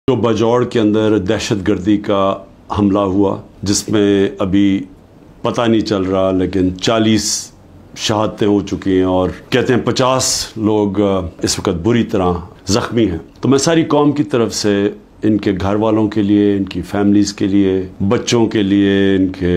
जो बजौड़ के अंदर दहशतगर्दी का हमला हुआ, जिसमें अभी पता नहीं चल रहा, लेकिन 40 शहादतें हो चुकी हैं और कहते हैं 50 लोग इस वक्त बुरी तरह ज़ख्मी हैं। तो मैं सारी कौम की तरफ से इनके घर वालों के लिए, इनकी फैमिलीज़ के लिए, बच्चों के लिए, इनके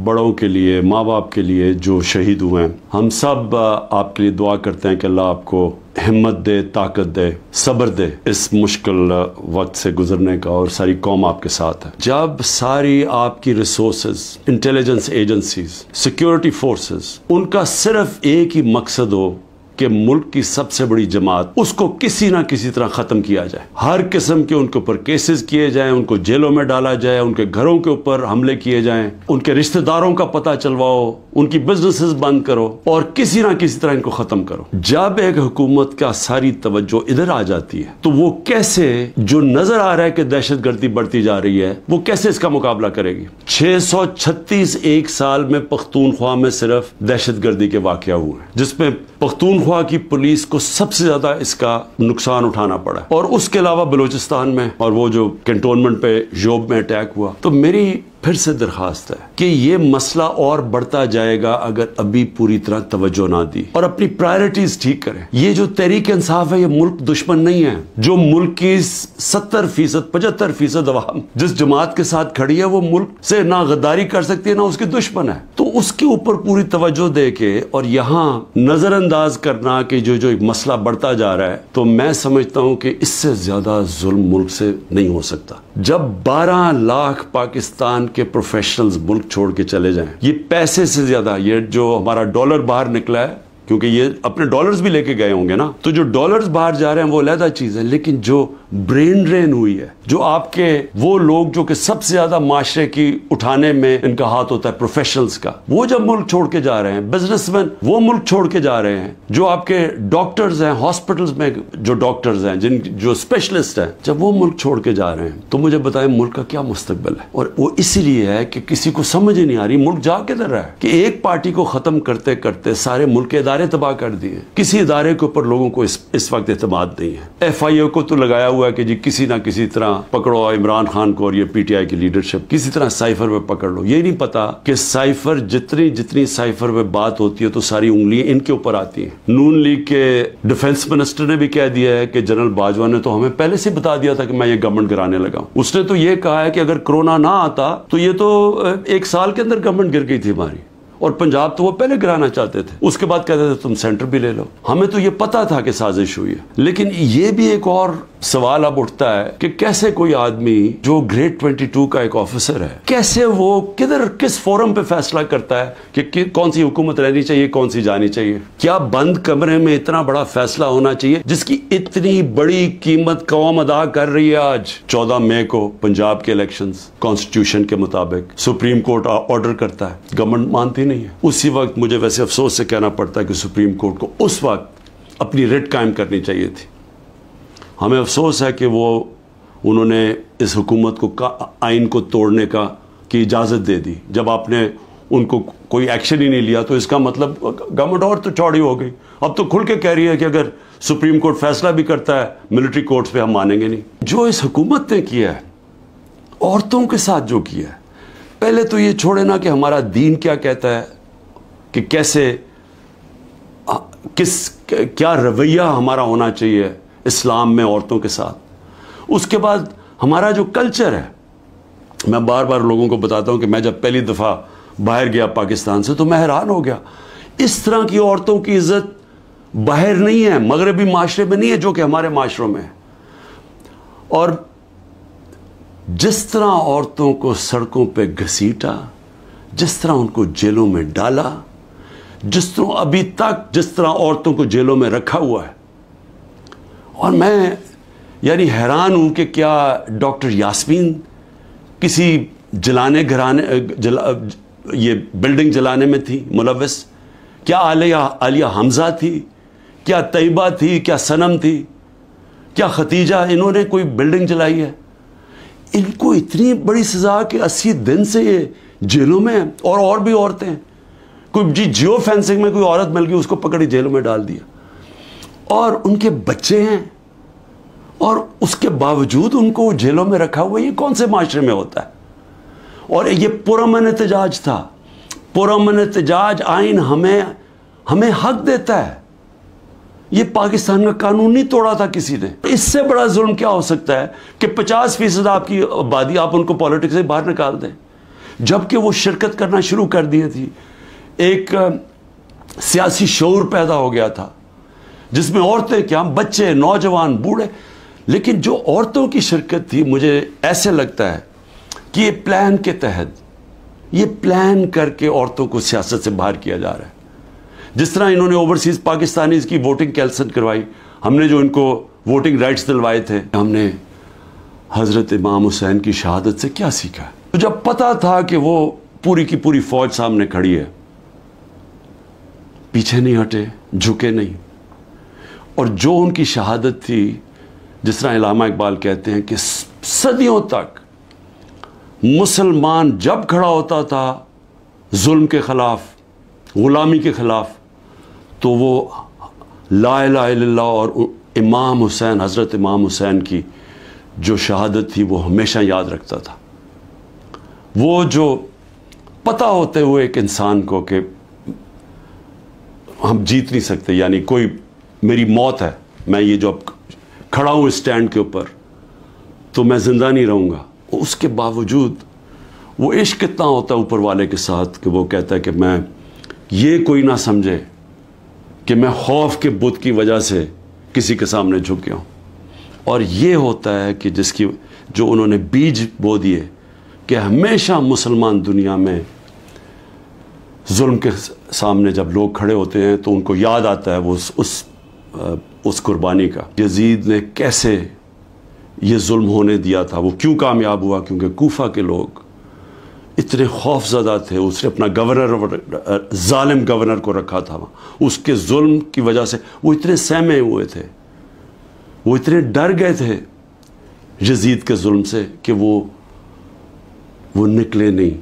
बड़ों के लिए, माँ बाप के लिए जो शहीद हुए हैं, हम सब आपके लिए दुआ करते हैं कि अल्लाह आपको हिम्मत दे, ताकत दे, सब्र दे इस मुश्किल वक्त से गुजरने का, और सारी कौम आपके साथ है। जब सारी आपकी resources, intelligence agencies, security forces, उनका सिर्फ एक ही मकसद हो कि मुल्क की सबसे बड़ी जमात उसको किसी ना किसी तरह ख़त्म किया जाए, हर किस्म के उनके ऊपर केसेस किए जाएं, उनको जेलों में डाला जाए, उनके घरों के ऊपर हमले किए जाएं, उनके रिश्तेदारों का पता चलवाओ, उनकी बिजनेसेस बंद करो और किसी ना किसी तरह इनको ख़त्म करो। जब एक हुकूमत का सारी तवज्जो इधर आ जाती है तो वो कैसे, जो नज़र आ रहा है कि दहशतगर्दी बढ़ती जा रही है, वो कैसे इसका मुकाबला करेगी। 636 एक साल में पख्तूनख्वा में सिर्फ दहशतगर्दी के वाक़या हुए हैं, जिसमें पख्तूनख्वा की पुलिस को सबसे ज्यादा इसका नुकसान उठाना पड़ा, और उसके अलावा बलूचिस्तान में और वो जो कैंटोनमेंट पे जोब में अटैक हुआ। तो मेरी फिर से दरखास्त है कि ये मसला और बढ़ता जाएगा अगर अभी पूरी तरह तवज्जो ना दी और अपनी प्रायोरिटीज ठीक करें। ये जो तहरीक इंसाफ है, ये मुल्क दुश्मन नहीं है। जो मुल्क की 70% 75% अवाम जिस जमात के साथ खड़ी है, वो मुल्क से ना गद्दारी कर सकती है, ना उसकी दुश्मन है। तो उसके ऊपर पूरी तवज्जो दे के और यहाँ नजरअंदाज करना कि जो मसला बढ़ता जा रहा है, तो मैं समझता हूँ कि इससे ज्यादा जुल्म मुल्क से नहीं हो सकता। जब 12 लाख पाकिस्तान के प्रोफेशनल्स मुल्क छोड़ के चले जाएं, ये पैसे से ज्यादा, ये जो हमारा डॉलर बाहर निकला है, क्योंकि ये अपने डॉलर्स भी लेके गए होंगे ना, तो जो डॉलर्स बाहर जा रहे हैं वो अलग चीज है, लेकिन जो ब्रेन ड्रेन हुई है, जो आपके वो लोग जो कि सबसे ज्यादा माशरे की उठाने में इनका हाथ होता है, प्रोफेशनल्स का, वो जब मुल्क छोड़ के जा रहे हैं, बिजनेसमैन वो मुल्क छोड़ के जा रहे हैं, जो आपके डॉक्टर्स हैं, हॉस्पिटल्स में जो डॉक्टर्स हैं, जो स्पेशलिस्ट हैं, जब वो मुल्क छोड़ के जा रहे हैं, तो मुझे बताएं मुल्क का क्या मुस्तकबिल है। और वो इसीलिए है कि किसी को समझ ही नहीं आ रही मुल्क जा किधर रहा है, कि एक पार्टी को खत्म करते करते सारे मुल्क के इदारे तबाह कर दिए। किसी इदारे के ऊपर लोगों को इस वक्त एतमाद नहीं है। FIA को तो लगाया हुआ है कि जी किसी ना किसी तरह पकड़ो इमरान खान को और ये PTI की लीडरशिप, किसी तरह साइफर पे पकड़ लो। ये नहीं पता कि साइफर जितनी साइफर पे बात होती है तो सारी उंगलियां इनके ऊपर आती हैं। नून लीग के डिफेंस मिनिस्टर ने भी कह दिया है कि जनरल बाजवा ने तो हमें पहले से बता दिया था कि मैं ये गवर्नमेंट गिराने लगा हूं। उसने तो ये कहा है कि अगर कोरोना ना आता तो ये तो 1 साल के अंदर गवर्नमेंट गिर गई थी हमारी, और पंजाब तो वो पहले गिराना चाहते थे। उसके बाद कहते थे तुम सेंटर भी ले लो। हमें तो ये पता था कि साजिश हुई है। लेकिन ये भी एक और सवाल अब उठता है कि कैसे कोई आदमी जो ग्रेड 22 का एक ऑफिसर है, कैसे वो किस फोरम पे फैसला करता है कि कौन सी हुकूमत रहनी चाहिए, कौन सी जानी चाहिए। क्या बंद कमरे में इतना बड़ा फैसला होना चाहिए जिसकी इतनी बड़ी कीमत कौम अदा कर रही है। आज 14 मई को पंजाब के इलेक्शंस कॉन्स्टिट्यूशन के मुताबिक सुप्रीम कोर्ट ऑर्डर करता है, गवर्नमेंट मानती नहीं है। उसी वक्त मुझे वैसे अफसोस से कहना पड़ता है कि सुप्रीम कोर्ट को उस वक्त अपनी रिट कायम करनी चाहिए थी। हमें अफसोस है कि उन्होंने इस हुकूमत को आइन को तोड़ने की इजाज़त दे दी। जब आपने उनको कोई एक्शन ही नहीं लिया तो इसका मतलब गवर्नमेंट और तो चौड़ी हो गई। अब तो खुल के कह रही है कि अगर सुप्रीम कोर्ट फैसला भी करता है मिलिट्री कोर्ट्स पे हम मानेंगे नहीं। जो इस हुकूमत ने किया है, औरतों के साथ जो किया है, पहले तो ये छोड़े ना कि हमारा दीन क्या कहता है कि कैसे क्या रवैया हमारा होना चाहिए इस्लाम में औरतों के साथ। उसके बाद हमारा जो कल्चर है, मैं बार बार लोगों को बताता हूं कि मैं जब पहली दफ़ा बाहर गया पाकिस्तान से तो मैं हैरान हो गया। इस तरह की औरतों की इज्जत बाहर नहीं है, मगरबी माशरे में नहीं है जो कि हमारे माशरों में है। और जिस तरह औरतों को सड़कों पे घसीटा, जिस तरह उनको जेलों में डाला, जिस तरह औरतों को जेलों में रखा हुआ है, और मैं यानी हैरान हूं कि क्या डॉक्टर यास्मीन किसी ये बिल्डिंग जलाने में थी मुलव्वस? क्या आलिया हमजा थी? क्या तैयबा थी? क्या सनम थी? क्या खतीजा? इन्होंने कोई बिल्डिंग जलाई है? इनको इतनी बड़ी सजा कि 80 दिन से ये जेलों में है। और भी औरतें, कोई जियो फेंसिंग में कोई औरत मिल गई, उसको पकड़ी जेलों में डाल दिया। और उनके बच्चे हैं, اور اس کے باوجود ان کو جیلوں میں رکھا ہوا. یہ کون سے معاشرے میں ہوتا ہے؟ اور یہ پرامن احتجاج تھا. پرامن احتجاج آئین ہمیں حق دیتا ہے. یہ پاکستان کا قانون نہیں توڑا تھا کسی نے. اس سے بڑا ظلم کیا ہو سکتا ہے کہ 50% آپ کی آبادی آپ ان کو پالیٹکس سے باہر نکال دیں، جبکہ وہ شرکت کرنا شروع کر دی تھی. ایک سیاسی شعور پیدا ہو گیا تھا جس میں عورتیں کیا، بچے، نوجوان، بوڑھے. لیکن جو عورتوں کی شرکت تھی، مجھے ایسے لگتا ہے کہ یہ پلان کے تحت، یہ پلان کر کے عورتوں کو سیاست سے باہر کیا جا رہا ہے. جس طرح انہوں نے اوورسیز پاکستانیز کی ووٹنگ کینسل کروائی. ہم نے جو ان کو ووٹنگ رائٹس دلوائے تھے، ہم نے حضرت امام حسین کی شہادت سے کیا سیکھا؟ تو جب پتا تھا کہ وہ پوری کی پوری فوج سامنے کھڑی ہے، پیچھے نہیں ہٹے، جھکے نہیں. اور جو ان کی شہادت تھی، جس طرح علامہ اقبال کہتے ہیں کہ صدیوں تک مسلمان جب کھڑا ہوتا تھا ظلم کے خلاف، غلامی کے خلاف، تو وہ لا الہ الا اللہ اور امام حسین، حضرت امام حسین کی جو شہادت تھی وہ ہمیشہ یاد رکھتا تھا. وہ جو پتہ ہوتے ہوئے ایک انسان کو کہ ہم جیت نہیں سکتے، یعنی کوئی میری موت ہے، میں یہ جو اب کھڑا ہوں اسٹینڈ کے اوپر تو میں زندہ نہیں رہوں گا، اس کے باوجود وہ عشق کتنا ہوتا ہے اوپر والے کے ساتھ کہ وہ کہتا ہے کہ میں یہ کوئی نہ سمجھے کہ میں خوف کے بت کی وجہ سے کسی کے سامنے جھک گیا ہوں. اور یہ ہوتا ہے کہ جس کی جو انہوں نے بیج بو دیے کہ ہمیشہ مسلمان دنیا میں ظلم کے سامنے جب لوگ کھڑے ہوتے ہیں تو ان کو یاد آتا ہے وہ اس قربانی کا. یزید نے کیسے یہ ظلم ہونے دیا تھا، وہ کیوں کامیاب ہوا؟ کیونکہ کوفہ کے لوگ اتنے خوف زدہ تھے. اس نے اپنا گورنر، ظالم گورنر کو رکھا تھا وہاں، اس کے ظلم کی وجہ سے وہ اتنے سہمے ہوئے تھے، وہ اتنے ڈر گئے تھے یزید کے ظلم سے کہ وہ نکلے نہیں.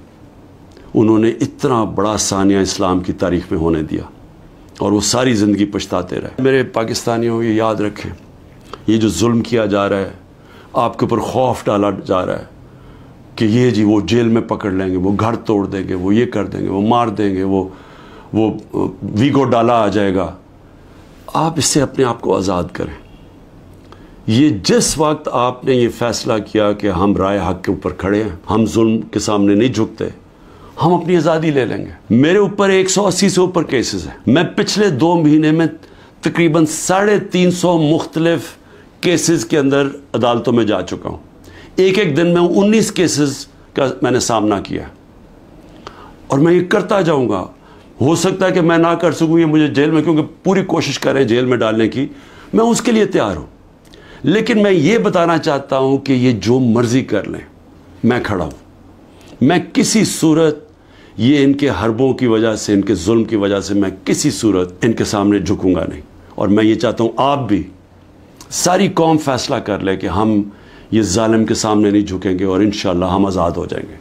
انہوں نے اتنا بڑا ثانیہ اسلام کی تاریخ میں ہونے دیا اور وہ ساری زندگی پچھتاتے رہے. میرے پاکستانیوں یہ یاد رکھیں، یہ جو ظلم کیا جا رہا ہے، آپ کے اوپر خوف ڈالا جا رہا ہے کہ یہ جی وہ جیل میں پکڑ لیں گے، وہ گھر توڑ دیں گے، وہ یہ کر دیں گے، وہ مار دیں گے، وہ ویگو ڈالا آ جائے گا. آپ اس سے اپنے آپ کو آزاد کریں. یہ جس وقت آپ نے یہ فیصلہ کیا کہ ہم رائے حق کے اوپر کھڑے ہیں، ہم ظلم کے سامنے نہیں جھکتے، ہم اپنی آزادی لے لیں گے. میرے اوپر 180 سے اوپر کیسز ہیں. میں پچھلے 2 مہینے میں تقریباً 350 مختلف کیسز کے اندر عدالتوں میں جا چکا ہوں. ایک دن میں 19 کیسز کا میں نے سامنا کیا اور میں یہ کرتا جاؤں گا. ہو سکتا ہے کہ میں نہ کر سکوں، یہ مجھے جیل میں، کیونکہ پوری کوشش کریں جیل میں ڈالنے کی، میں اس کے لیے تیار ہوں. لیکن میں یہ بتانا چاہتا ہوں کہ یہ جو مرضی کر لیں، میں کھڑا ہوں. میں کسی صورت یہ ان کے حربوں کی وجہ سے، ان کے ظلم کی وجہ سے میں کسی صورت ان کے سامنے جھکوں گا نہیں. اور میں یہ چاہتا ہوں آپ بھی، ساری قوم فیصلہ کر لے کہ ہم یہ ظالم کے سامنے نہیں جھکیں گے اور انشاءاللہ ہم آزاد ہو جائیں گے.